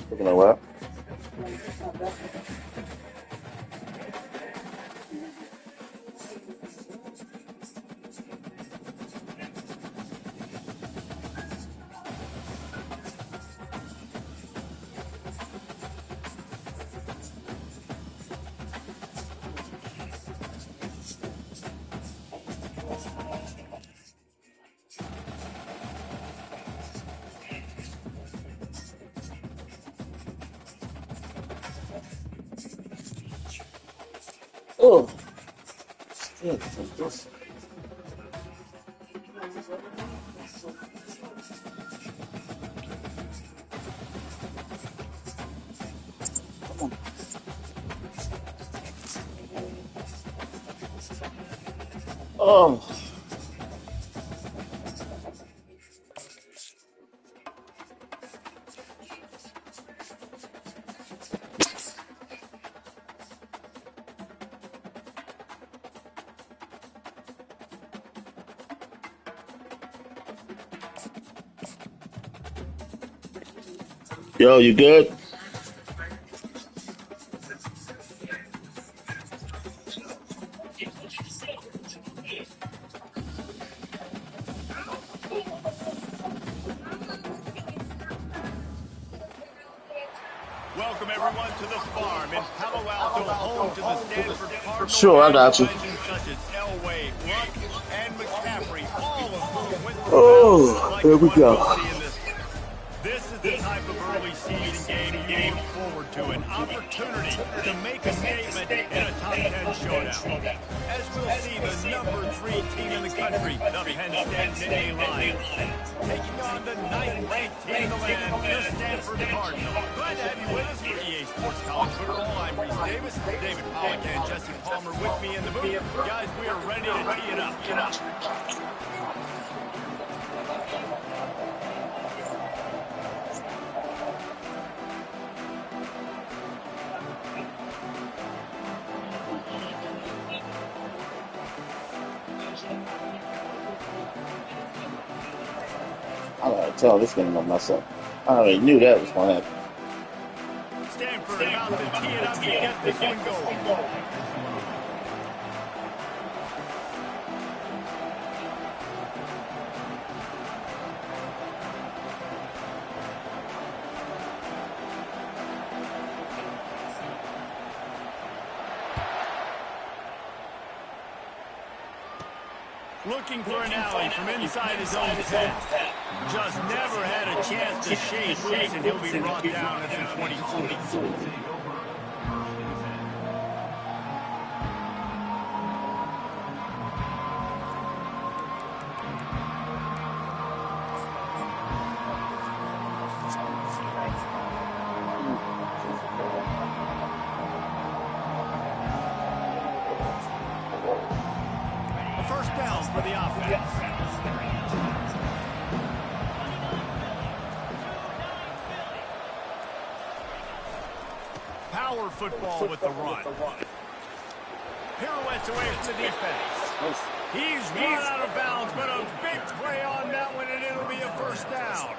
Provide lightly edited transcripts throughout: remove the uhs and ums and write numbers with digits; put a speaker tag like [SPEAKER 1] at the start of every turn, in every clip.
[SPEAKER 1] Looking at what? Oh, yeah, this. Come on. Oh. Yo, you good?
[SPEAKER 2] Welcome everyone to the farm in Palo Alto, home to the Stanford Cardinal.
[SPEAKER 1] Sure, I got you.
[SPEAKER 2] Legends such as Elway, Luck, and McCaffrey, all of whom went through
[SPEAKER 1] Oh,
[SPEAKER 2] like
[SPEAKER 1] here we
[SPEAKER 2] what
[SPEAKER 1] go.
[SPEAKER 2] we'll see in this. This is the type of early season game you look forward to, an opportunity to make a statement in a top 10 showdown. As we'll see, the number 3 team in the country, the Penn State Nittany Lions, taking on the 9th-ranked team in the land, the Stanford Cardinal. Glad to have you with us for EA Sports College Football. I'm Reese Davis, David Pollack and Jesse Palmer with me in the booth. Guys, we are ready to tee it up.
[SPEAKER 1] I gotta tell this game gonna mess up. I already knew that was gonna happen.
[SPEAKER 2] Stanford about to tee it up and get this one going. Looking for an alley from inside his own 10. Just never had a chance to shake loose, and he'll be brought down at the 22. First down for the offense. Power football with the run. Pirouettes away from the defense. He's run out of bounds, but a big play on that one, and it'll be a first down.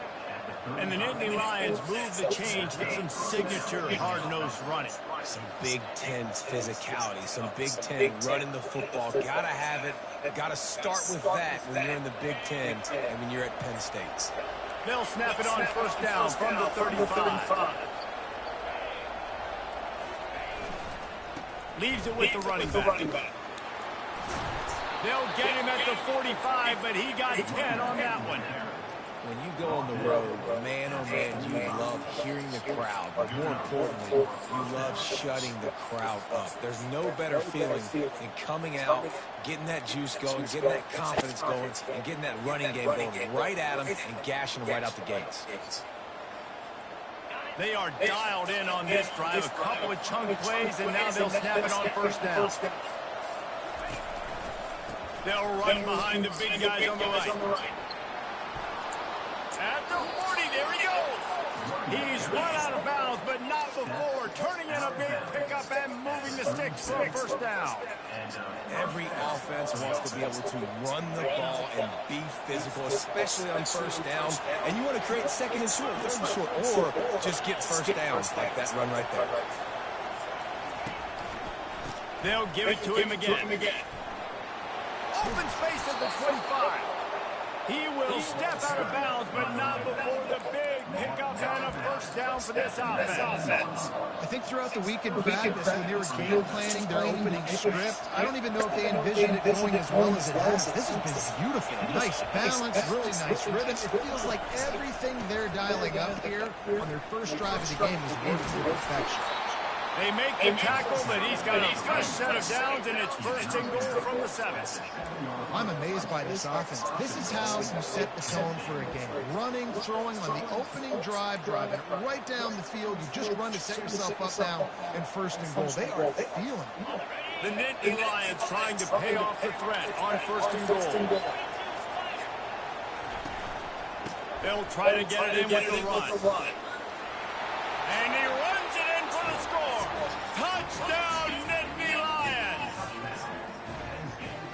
[SPEAKER 2] And the Nittany Lions move the change with some signature hard-nosed running.
[SPEAKER 3] Some Big Ten physicality, some Big Ten running the football. Gotta have it. Gotta start with that when you're in the Big Ten and when you're at Penn State.
[SPEAKER 2] They'll snap it on first down from the 35. Leaves it with the running back. They'll get him at the 45, but he got 10 on that one.
[SPEAKER 3] When you go on the road, man, oh man, you love hearing the crowd. But more importantly, you love shutting the crowd up. There's no better feeling than coming out, getting that juice going, getting that confidence going, and getting that running game going right at them and gashing them right out the gates.
[SPEAKER 2] They are dialed in on this drive. A couple of chunk plays, and now they'll snap it on first down. They'll run behind the big guys on the right. At the 40, there he goes. He's run out of bounds, but not before. Turning in a big pickup and moving the sticks for a first down.
[SPEAKER 3] Every offense wants to be able to run the ball and be physical, especially on first down. And you want to create second and short, third and short, or just get first downs like that run right there.
[SPEAKER 2] They'll give it to him again. Open space at the 25. He will step out of bounds, but not before the big pickup and a first down for this offense.
[SPEAKER 4] I think throughout the week in practice, when they were game planning their opening script, I don't even know if they envisioned it going as well as it has. This has been beautiful. Nice balance, really nice rhythm. It feels like everything they're dialing up here on their first drive of the game is working to perfection.
[SPEAKER 2] They make the tackle, but he's got a fresh set of downs, and it's first and goal from the 7.
[SPEAKER 4] I'm amazed by this offense. This is how you set the tone for a game. Running, throwing on the opening drive, driving right down the field. You just run to set yourself up now and first and goal. They are feeling it.
[SPEAKER 2] The Nittany Lions trying to pay off the threat on first and goal. They'll try to get it in with the run. And he runs it in for the score. Touchdown, Nittany Lions.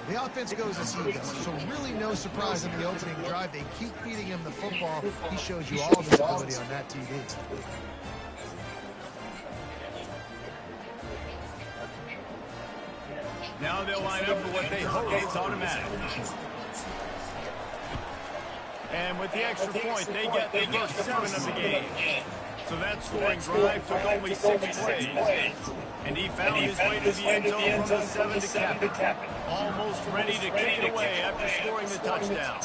[SPEAKER 4] The offense goes as he does, so really no surprise in the opening drive. They keep feeding him the football. He shows you all of his ability on that TV.
[SPEAKER 2] Now they'll line up for what they hope is automatic. And with the extra point, they get the first 7 of the game. So that scoring drive took only 6 plays. And he found his way to the end zone from the 7 to cap it. Almost ready to kick it away after scoring the touchdown.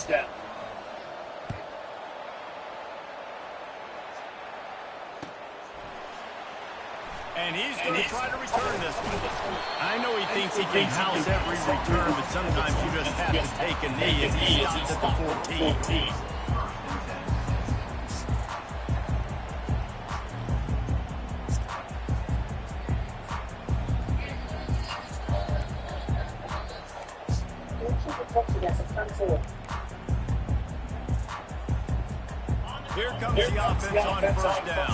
[SPEAKER 2] And he's going to try to return this one. I know he thinks he can house every return, but sometimes you just have to take a knee as he stops at the 14. Here comes the offense on first down.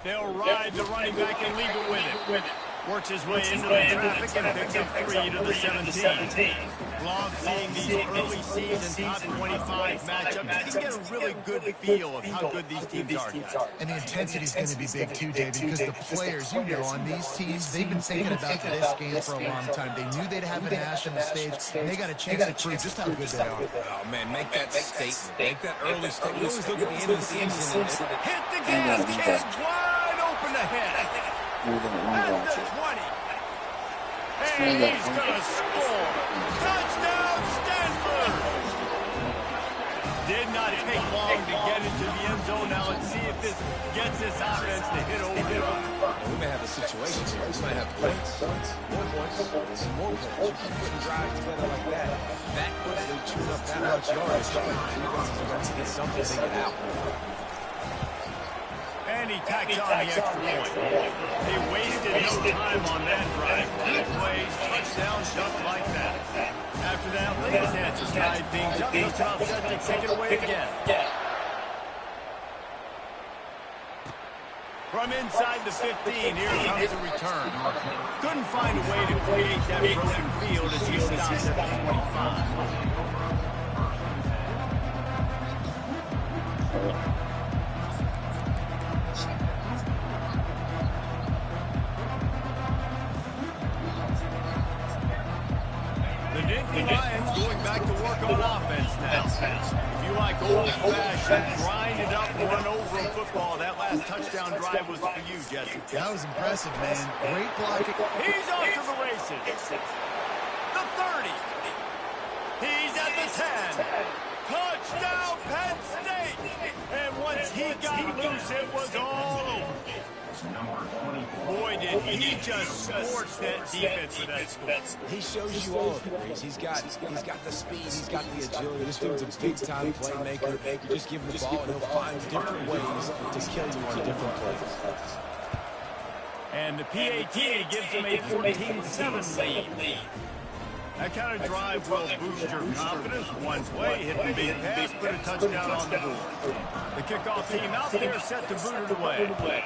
[SPEAKER 2] They'll ride the running back and leave it with it. Works his way into the traffic and picks up 3 to the 17. Love seeing these early season top 25 matchups. You can get a really good feel of how good these teams are, guys.
[SPEAKER 4] And the intensity is going to be big too, David, because the players, you know, on these teams, they've been thinking about this game for a long time. They knew they'd have a national stage, and they got a chance to prove just how good they are.
[SPEAKER 3] Oh, man, make that statement. Make that early statement. You always look at the end of the season.
[SPEAKER 2] Hit the gas, kids, wide open ahead. At the 20. And he's going to score. Touchdown, Stanford. Did not take long to get into the end zone. Now let's see if this gets this offense to hit over the line.
[SPEAKER 3] We may have a situation here. We might have points, more points, and more points. You keep putting drives together like that quickly chewing up that much yardage. Defenses are going to get something to get out.
[SPEAKER 2] And he tacks on the extra point. They wasted no time on that drive. 2 plays, touchdown just like that. After that, Ladies Hands tied things up. Just about set to take it away again. From inside the 15, here comes the return. Couldn't find a way to create that broken field as he stops at the 25. The Nittany Lions going back to work on offense now. If you like old-fashioned, grind it up, run over a football, that last touchdown drive was for you, Jesse.
[SPEAKER 4] That was impressive, man. Great blocking.
[SPEAKER 2] He's off to the races. The 30. He's at the 10. Touchdown, Penn State. And once he got loose, it was all over. Boy, did he just scorch that defense with that score.
[SPEAKER 3] He shows you all of it, Reese. He's got the speed, he's got the agility. This dude's a big-time playmaker. You just give him the ball, and he'll find different ways to kill you on different plays.
[SPEAKER 2] And the PAT gives him a 14-7 lead. That kind of drive will boost your confidence. One play, hit the big pass, put a touchdown on the board. The kickoff team out there set to boot it away.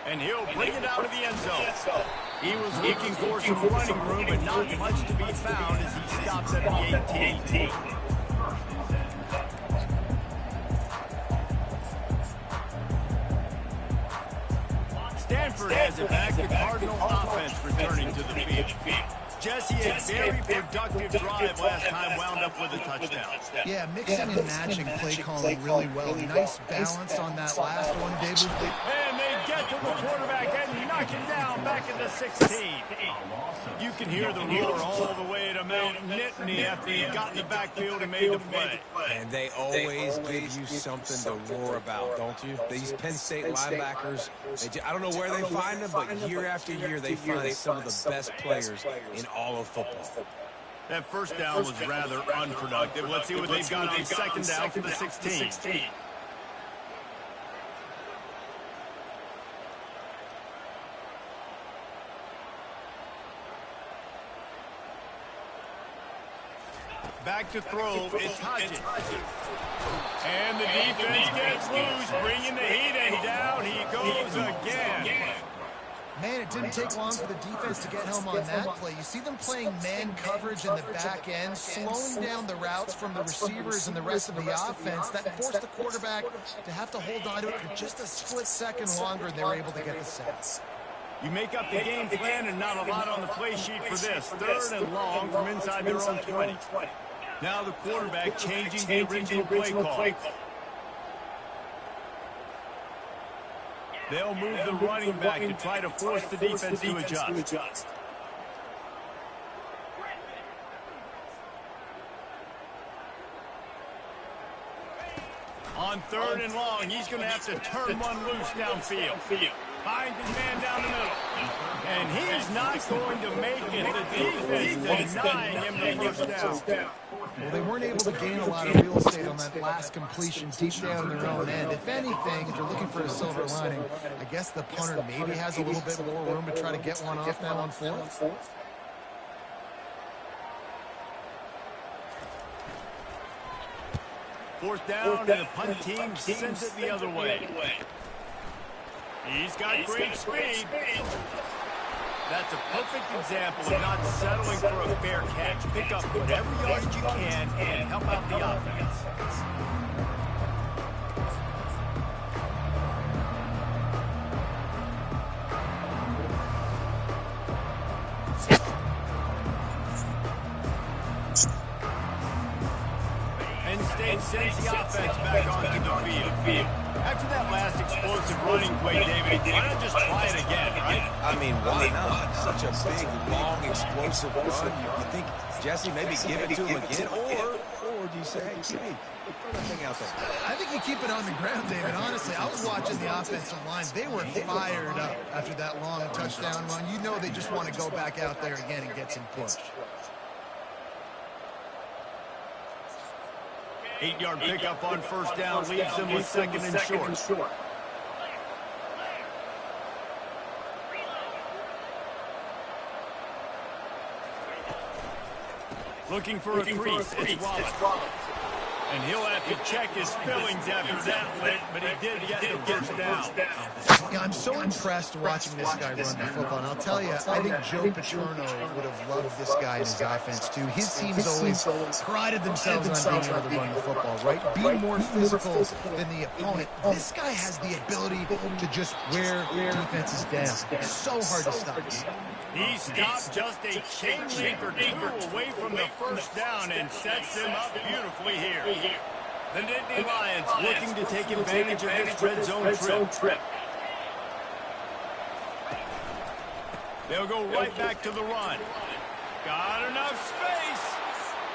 [SPEAKER 2] And he'll bring it out of the end zone. He was looking for some running room, but not much to be found as he stops at the 18. Stanford has it back. The Cardinal offense returning to the field. Jesse, a very productive drive last time, wound up with a touchdown.
[SPEAKER 4] Yeah, mixing and matching play calling really well. Nice balance on that last one, David.
[SPEAKER 2] And they get to the quarterback and knock him down back at the 16. You can hear the roar all the way to Mount Nittany after he got in the backfield and made the play.
[SPEAKER 3] And they always give you something to roar about, don't you? These Penn State linebackers, I don't know where they find them, but year after year they find some of the best players in all of football.
[SPEAKER 2] That first down was rather unproductive. Let's see what they've got on second down for the 16. Back to throw, it's Hodges. And the defense gets loose, bringing the heat, and down he goes again.
[SPEAKER 4] Man, it didn't take long for the defense to get home on that play. You see them playing man coverage in the back end, slowing down the routes from the receivers and the rest of the offense. That forced the quarterback to have to hold on to it for just a split second longer, and they were able to get the sack.
[SPEAKER 2] You make up the game plan and not a lot on the play sheet for this. Third and long from inside their own 20. Now the quarterback changing the original play call. They'll move the running back to try to force the defense to adjust. On third and long, he's going to have to turn one loose downfield. Finds his man down the middle. And he's not going to make it. The defense denying him the first down.
[SPEAKER 4] Well, they weren't able to gain a lot of real estate on that last completion deep down in their own end. If anything, if you're looking for a silver lining, I guess the punter maybe has a little bit more room to try to get one off now on fourth.
[SPEAKER 2] Fourth down, and the punt team sends it the other way. He's got great speed. That's a perfect example of not settling for a fair catch. Pick up whatever yardage you can and help out the offense. Penn State sends the offense back onto the field. After that last explosive running play, David, why not just try it again, right?
[SPEAKER 3] I mean, why not? Such a big, long, explosive run. You think, Jesse, maybe give it to him again? Or do you say, hey, Jimmy, throw that thing out there?
[SPEAKER 4] I think you keep it on the ground, David. Honestly, I was watching the offensive line. They were fired up after that long touchdown run. You know they just want to go back out there again and get some push.
[SPEAKER 2] 8-yard pickup on first down leaves them with second and short. Looking for a crease, it's Wallace. And he'll have to check his fillings after that lick, but he did get the first down.
[SPEAKER 4] Yeah, I'm so impressed watching this guy run the football. And I'll tell you, I think Joe Paterno would have loved this guy in his offense, too. His teams always prided themselves on being able to run the football, right? Be more physical than the opponent. This guy has the ability to just wear defenses down. It's so hard to stop.
[SPEAKER 2] He stopped just a chain link or two away from the first down and sets him up beautifully here. The Nittany Lions looking to take advantage of this red zone trip. They'll go right back to the run. Got enough space,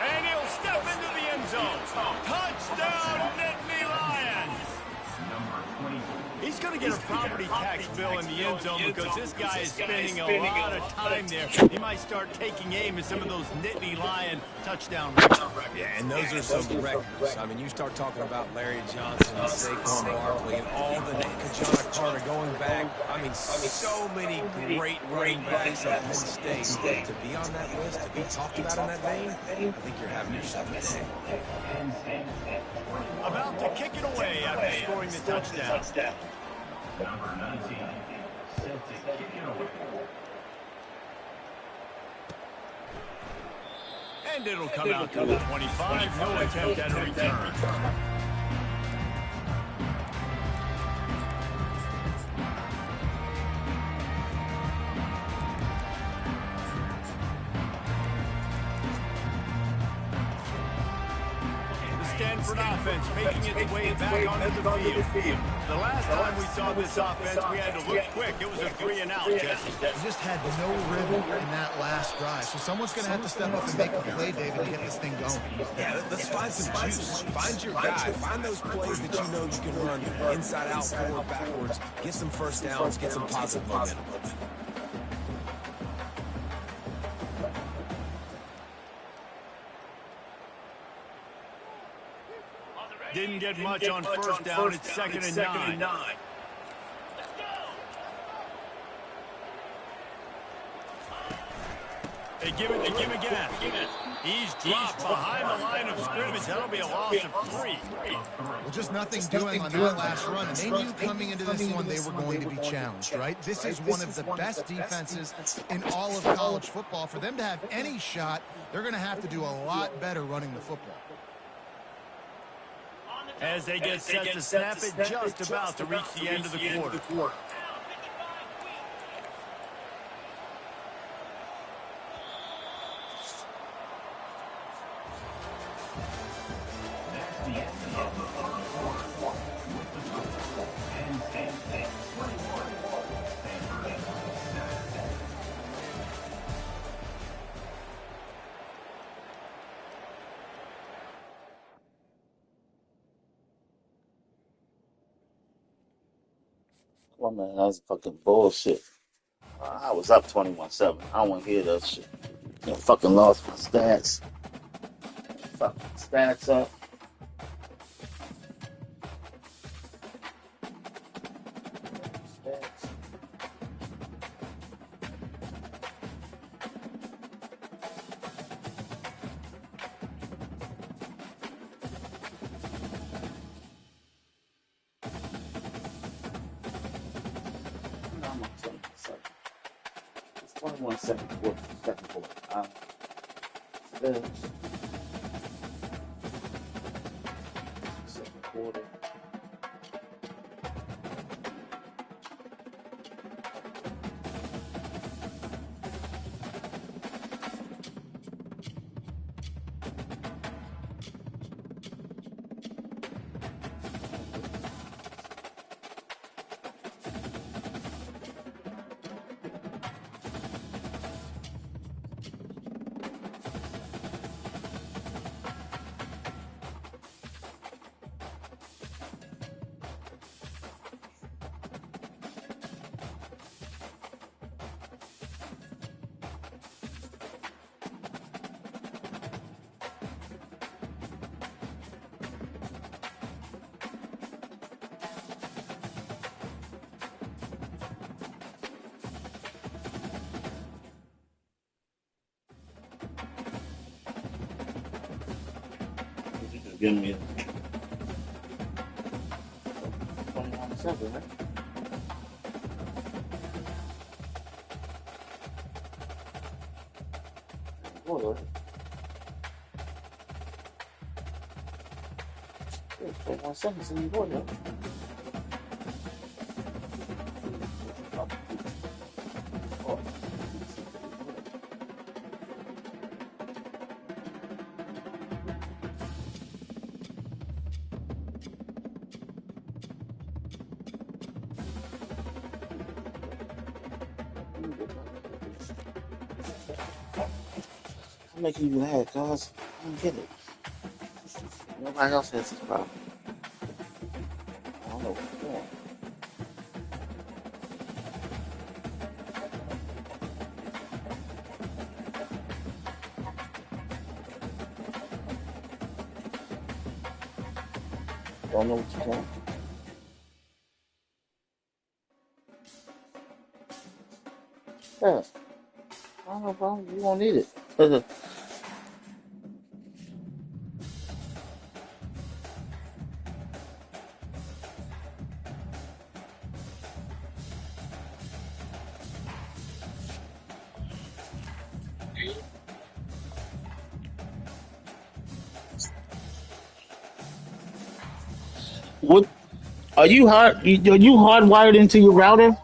[SPEAKER 2] and he'll step into the end zone. Touchdown, Nittany Lions! He's going to get a property tax bill in the end zone because this guy is spending a lot of time there. He might start taking aim at some of those Nittany Lion touchdown records.
[SPEAKER 3] Yeah, and those are some records. I mean, you start talking about Larry Johnson, Saquon Barkley, and all the Kajana Carter going back. I mean, so many great running backs at Penn State. To be on that list, to be talked about in that vein, I think you're having yourself a day.
[SPEAKER 2] About to kick it away after scoring the touchdown.
[SPEAKER 5] Number 19, set to kick it away.
[SPEAKER 2] And it'll come out to the 25. No attempt at a return. Stanford offense making its way back onto the field. The last time we saw this offense, we had to look quick. It was a 3-and-out, Jesse.
[SPEAKER 4] He just had no rhythm in that last drive. So someone's going to have to step up and make the play, David, to get this thing going.
[SPEAKER 3] Yeah, let's find some juice. Find your guy. Find those plays that you know you can run inside out, forward, backwards. Get some first downs. Get some positive momentum.
[SPEAKER 2] Didn't get much on first down. It's second and 9. They give it to him again. He's dropped behind the line of scrimmage. That'll be a loss of 3.
[SPEAKER 4] Well, just nothing doing on that last run. And they knew coming into this one they were going to be challenged, right? This is one of the best defenses in all of college football. For them to have any shot, they're going to have to do a lot better running the football.
[SPEAKER 2] As they get set to snap it, just about to reach the end of the quarter.
[SPEAKER 1] Oh man, that's fucking bullshit. I was up 21-7. I don't want to hear that shit. You know, fucking lost my stats. Fucking stats up. Stats. No, I'm up 21-7. It's 21-7 second quarter. Stats. Second quarter. Give me 21-7, right? Hold on. 21-7 in the order. I'm making you mad, cuz. I don't get it. Nobody else has this problem. I don't know what's going on. Don't know what you're saying. Yeah. I don't know, bro. You won't need it. What are you hard? Are you hardwired into your router?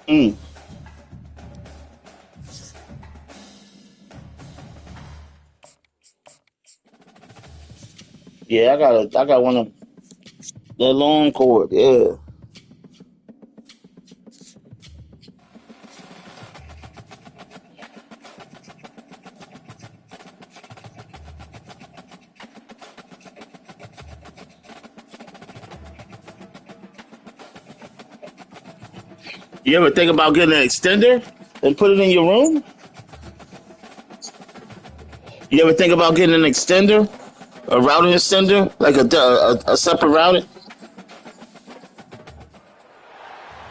[SPEAKER 1] Mm. Yeah, I got one of the long cord. Yeah. You ever think about getting an extender and put it in your room? You ever think about getting an extender, a routing extender, like a separate routing?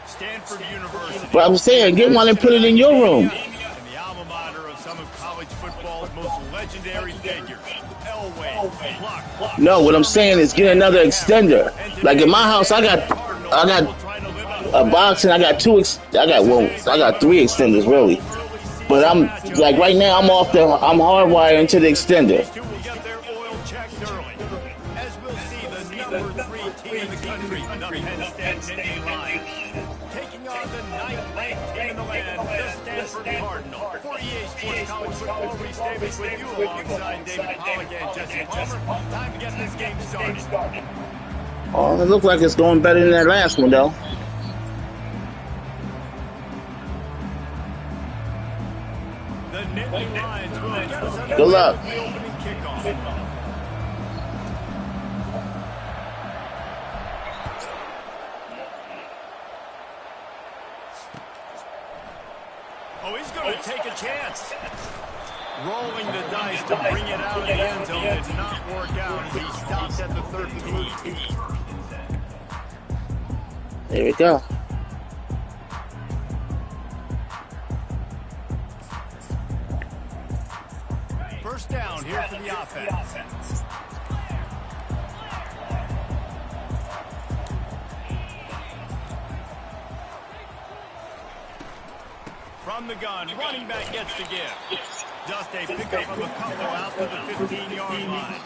[SPEAKER 2] Stanford University,
[SPEAKER 1] But I'm
[SPEAKER 2] the
[SPEAKER 1] saying, get one and
[SPEAKER 2] bastion
[SPEAKER 1] put
[SPEAKER 2] of
[SPEAKER 1] it in your
[SPEAKER 2] academia
[SPEAKER 1] room.
[SPEAKER 2] and the alma mater of some of college football's most legendary figures. Elway, Pluck,
[SPEAKER 1] No, what I'm
[SPEAKER 2] Sherman,
[SPEAKER 1] saying is get
[SPEAKER 2] and
[SPEAKER 1] another
[SPEAKER 2] Hammer.
[SPEAKER 1] extender.
[SPEAKER 2] And
[SPEAKER 1] Like in
[SPEAKER 2] today, the
[SPEAKER 1] my house,
[SPEAKER 2] Stanford Cardinal
[SPEAKER 1] I got
[SPEAKER 2] will try to live up to
[SPEAKER 1] a
[SPEAKER 2] that
[SPEAKER 1] box and I got
[SPEAKER 2] legacy.
[SPEAKER 1] two.
[SPEAKER 2] This is
[SPEAKER 1] I
[SPEAKER 2] anything
[SPEAKER 1] got
[SPEAKER 2] but a
[SPEAKER 1] three extenders really.
[SPEAKER 2] run-of-the-mill early
[SPEAKER 1] But
[SPEAKER 2] season
[SPEAKER 1] I'm
[SPEAKER 2] matchup.
[SPEAKER 1] like right now,
[SPEAKER 2] Not a couple,
[SPEAKER 1] I'm
[SPEAKER 2] and
[SPEAKER 1] hardwired into the
[SPEAKER 2] teams that think
[SPEAKER 1] extender.
[SPEAKER 2] these two will get their oil checked early. As we'll see the number 3 team in the country, the Penn State Nittany Lions, taking on the 9th-ranked team in the land, the Stanford Cardinal. For EA Sports College Football, Reese Davis with you alongside David Pollack and Jesse Palmer. Time to get this game started.
[SPEAKER 1] Oh, it looks like it's going better than that last one though.
[SPEAKER 2] The Nittany Lions will get us
[SPEAKER 1] Good
[SPEAKER 2] underway
[SPEAKER 1] luck.
[SPEAKER 2] with the opening kickoff. Oh, he's going to take a chance. Rolling the dice to bring it out of the end zone did not work out as he stopped at the 13.
[SPEAKER 1] There we go.
[SPEAKER 2] First down here for the offense. From the gun, running back gets the give. Just a pickup of a couple out to the 15-yard line.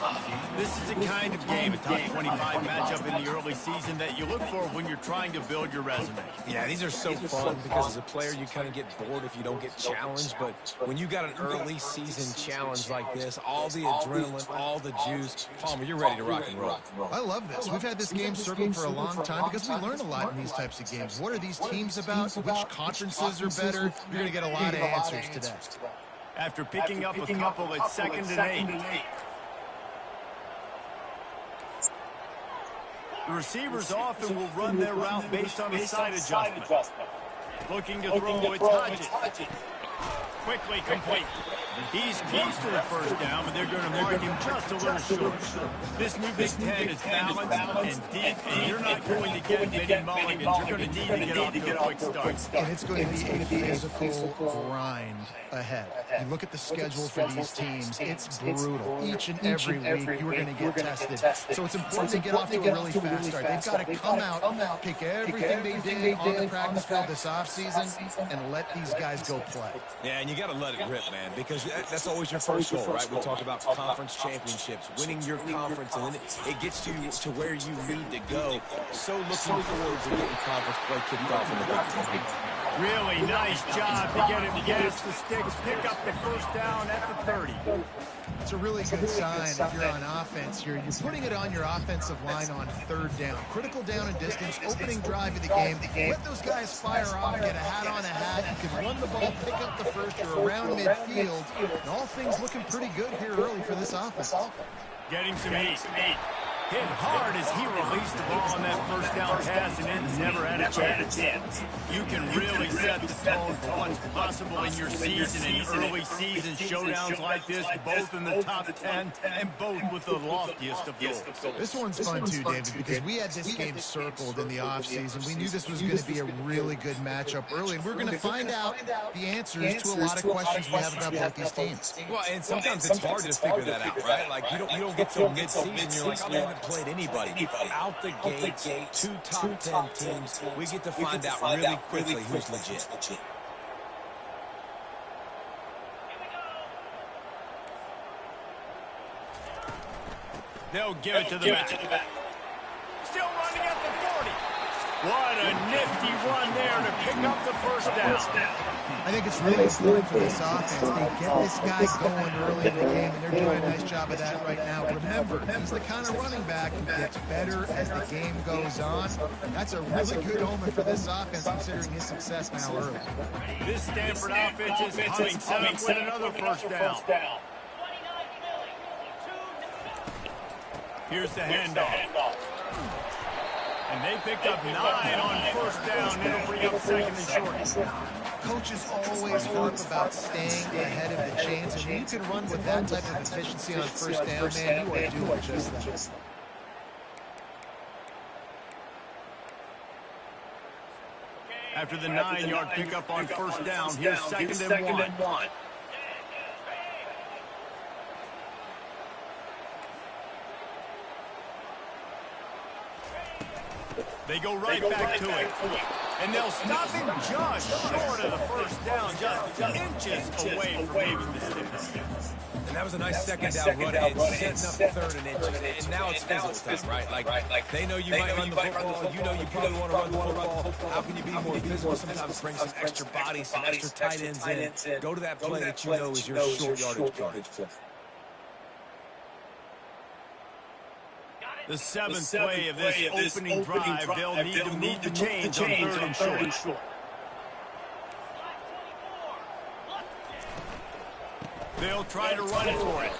[SPEAKER 2] This is the kind of game, a top 25 matchup in the early season that you look for when you're trying to build your resume.
[SPEAKER 3] Yeah, these are so fun because as a player, you kind of get bored if you don't get challenged. But when you got an early season challenge like this, all the adrenaline, all the juice, Palmer, you're ready to rock and roll.
[SPEAKER 4] I love this. We've had this game circled for a long time because we learn a lot in these types of games. What are these teams about? Which conferences are better? You're going to get a lot of answers today.
[SPEAKER 2] After picking up a couple, it's 2nd and 8. The receivers often will run their route based on a side adjustment. Looking to throw, it's Hodges. Quickly complete. He's close to the first down, but they're going to mark him just a little short. This new Big Ten is balanced and deep, and you're not going to get many mulligans. You're going to need to get off to a quick start.
[SPEAKER 4] And it's going to be a physical grind ahead. You look at the schedule for these teams, it's brutal. Each and every week, you're going to get tested. So it's important to get off to a really fast start. They've got to come out, pick everything they did on the practice field this offseason, and let these guys go play.
[SPEAKER 3] Yeah, and you got to let it rip, man, because that's always your first goal, right? We talk about conference championships, winning your conference, and then it gets you to where you need to go. So looking forward to getting conference play kicked off in the Big Ten.
[SPEAKER 2] Really nice job to get him past the sticks, pick up the first down at the 30.
[SPEAKER 4] It's a really good sign if you're on offense. You're putting it on your offensive line on 3rd down. Critical down and distance, opening drive of the game. Let those guys fire off, get a hat on a hat. You can run the ball, pick up the first. You're around midfield. And all things looking pretty good here early for this offense.
[SPEAKER 2] Getting some heat. hit hard as he released the ball on that first down pass and it never had a chance. You can really set the tone for what's possible in your season and early season showdowns like this, both in the top 10 and both with the loftiest of goals.
[SPEAKER 4] This one's fun too, David, because we had this game circled in the offseason. We knew this was going to be a really good matchup early, and we're going to find out the answers to a lot of questions we have about both these teams.
[SPEAKER 3] Well, and sometimes it's hard to figure that out, right? Like, you don't get till mid-season, you're like, oh, they haven't played anybody. Out the gates, two top 10 teams, we get to find out really quickly who's legit.
[SPEAKER 2] They'll give it to the back. Still running at the 40. What a nifty run there to pick up the first down.
[SPEAKER 4] I think it's really important for this offense. They get this guy going early in the game, and they're doing a nice job of that right now. Remember, he's the kind of running back who gets better as the game goes on. That's a really good omen for this offense, considering his success now early.
[SPEAKER 2] This Stanford offense is humming, set up with another first down. Here's the handoff. And they picked up 9 on first down. It'll bring up second and short.
[SPEAKER 4] Coaches always harp about staying ahead of the chains, and when you can run with that type of efficiency on first down, man, you are doing just that.
[SPEAKER 2] After the 9-yard pickup on first down, here's second and one. They go right back to it. And they'll stop him just short of the first down, just inches away from leaving the sticks.
[SPEAKER 3] And that was a nice second down run and setting up third and inches. And now it's physical time, right? Like they know you might run the football. You know you probably want to run the football. How can you be more physical? Sometimes bring some extra bodies, some extra tight ends in. Go to that play that you know is your short yardage play.
[SPEAKER 2] The seventh play of this opening drive, they'll need to move the chains on third and short. They'll try to run for it.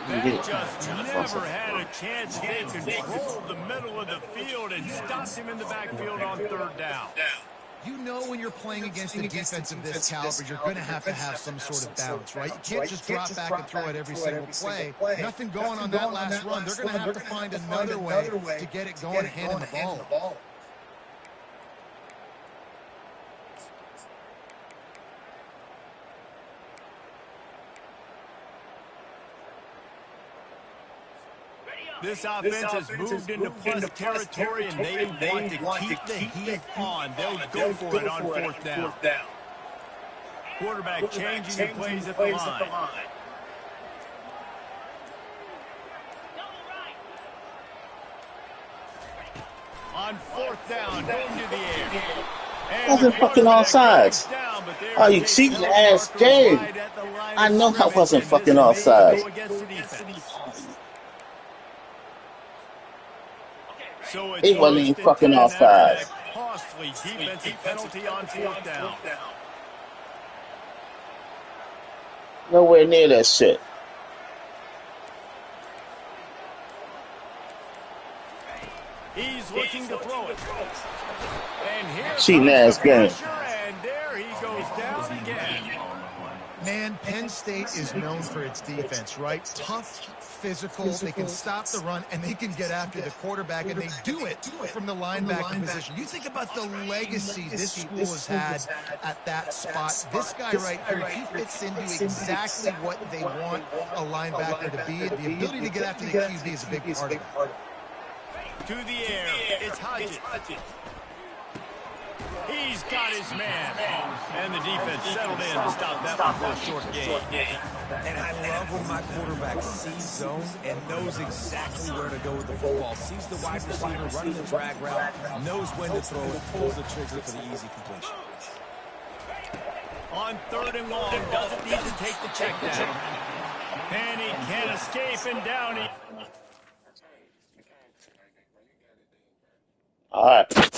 [SPEAKER 2] That just never had a chance. They controlled the middle of the field and stopped him in the backfield on third down.
[SPEAKER 4] You know when you're playing against a defense of this caliber, you're going to have some sort of balance, right? You can't just drop back and throw it every single play. Nothing going on that last run. They're going to have to find another way to get it going, handing the ball.
[SPEAKER 2] This offense has moved into plus territory, and they want to keep the heat on. They'll go for it on fourth down. Quarterback changing the plays at the line. On fourth down, going to the air.
[SPEAKER 1] Wasn't fucking offsides. Oh, you cheating ass game. I know I wasn't fucking offsides.
[SPEAKER 2] So
[SPEAKER 1] It wasn't even fucking offsides.
[SPEAKER 2] Costly defensive penalty on fourth down.
[SPEAKER 1] Nowhere near that shit.
[SPEAKER 2] He's looking to throw it. And here
[SPEAKER 1] Cheating ass game.
[SPEAKER 2] And there he goes down again.
[SPEAKER 4] Man, Penn State is known for its defense, right? Tough, physical, they can stop the run, and they can get after the quarterback, and they do it from the linebacker position. You think about the legacy this school has had at that spot. This guy right here, he fits into exactly what they want a linebacker to be. The ability to get after the QB is a big part of it.
[SPEAKER 2] To the air, it's Hodges. He's got his man. And the defense settled in to stop that one for a short game.
[SPEAKER 3] And I love when my quarterback sees zone and knows exactly where to go with the football. Sees the wide receiver running the drag route, knows when to throw it, pulls the trigger for the easy completion.
[SPEAKER 2] On third and long, doesn't need to take the check down. And he can't escape, and down he...
[SPEAKER 1] All right.